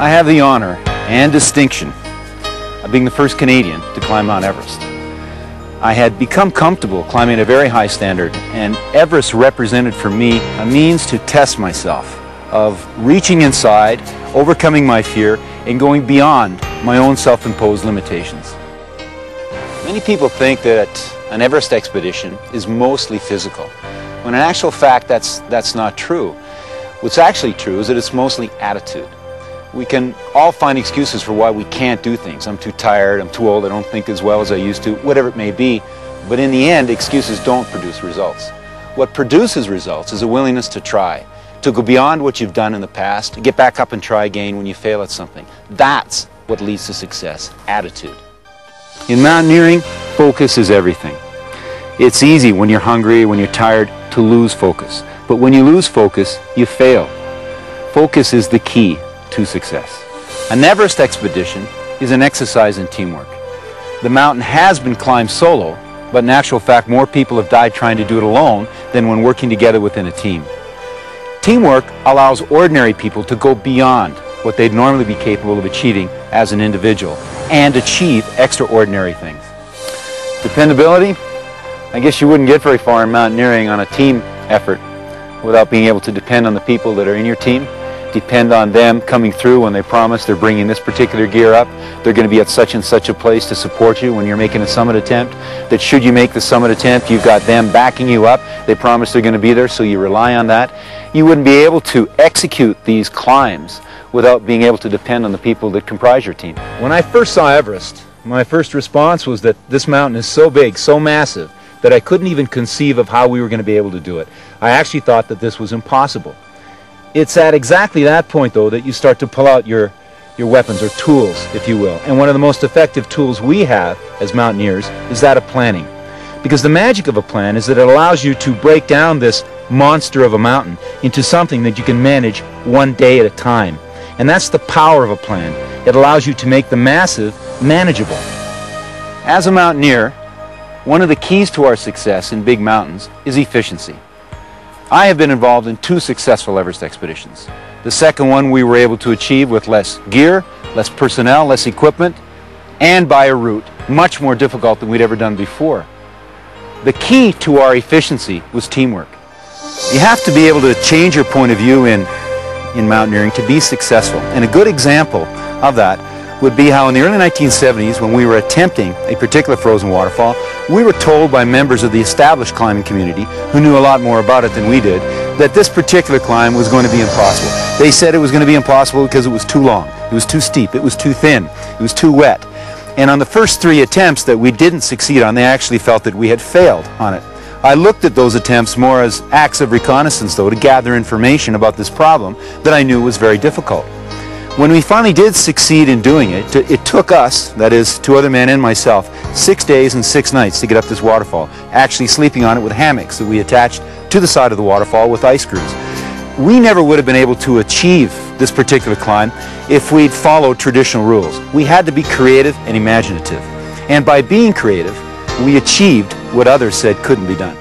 I have the honor and distinction of being the first Canadian to climb Mount Everest. I had become comfortable climbing at a very high standard, and Everest represented for me a means to test myself, of reaching inside, overcoming my fear, and going beyond my own self-imposed limitations. Many people think that an Everest expedition is mostly physical, when in actual fact that's not true. What's actually true is that it's mostly attitude. We can all find excuses for why we can't do things. I'm too tired, I'm too old, I don't think as well as I used to, whatever it may be. But in the end, excuses don't produce results. What produces results is a willingness to try, to go beyond what you've done in the past, to get back up and try again when you fail at something. That's what leads to success, attitude. In mountaineering, focus is everything. It's easy when you're hungry, when you're tired, to lose focus. But when you lose focus, you fail. Focus is the key to success. An Everest expedition is an exercise in teamwork. The mountain has been climbed solo, but in actual fact more people have died trying to do it alone than when working together within a team. Teamwork allows ordinary people to go beyond what they'd normally be capable of achieving as an individual and achieve extraordinary things. Dependability? I guess you wouldn't get very far in mountaineering on a team effort without being able to depend on the people that are in your team. Depend on them coming through when they promise they're bringing this particular gear up. They're going to be at such and such a place to support you when you're making a summit attempt. That should you make the summit attempt, you've got them backing you up. They promise they're going to be there, so you rely on that. You wouldn't be able to execute these climbs without being able to depend on the people that comprise your team. When I first saw Everest, my first response was that this mountain is so big, so massive, that I couldn't even conceive of how we were going to be able to do it. I actually thought that this was impossible. It's at exactly that point, though, that you start to pull out your weapons, or tools, if you will. And one of the most effective tools we have as mountaineers is that of planning. Because the magic of a plan is that it allows you to break down this monster of a mountain into something that you can manage one day at a time. And that's the power of a plan. It allows you to make the massive manageable. As a mountaineer, one of the keys to our success in big mountains is efficiency. I have been involved in 2 successful Everest expeditions. The second one we were able to achieve with less gear, less personnel, less equipment, and by a route much more difficult than we'd ever done before. The key to our efficiency was teamwork. You have to be able to change your point of view in mountaineering to be successful. And a good example of that would be how in the early 1970s, when we were attempting a particular frozen waterfall, we were told by members of the established climbing community, who knew a lot more about it than we did, that this particular climb was going to be impossible. They said it was going to be impossible because it was too long, it was too steep, it was too thin, it was too wet. And on the first 3 attempts that we didn't succeed on, they actually felt that we had failed on it. I looked at those attempts more as acts of reconnaissance, though, to gather information about this problem that I knew was very difficult. When we finally did succeed in doing it, it took us, that is, 2 other men and myself, 6 days and 6 nights to get up this waterfall, actually sleeping on it with hammocks that we attached to the side of the waterfall with ice screws. We never would have been able to achieve this particular climb if we'd followed traditional rules. We had to be creative and imaginative. And by being creative, we achieved what others said couldn't be done.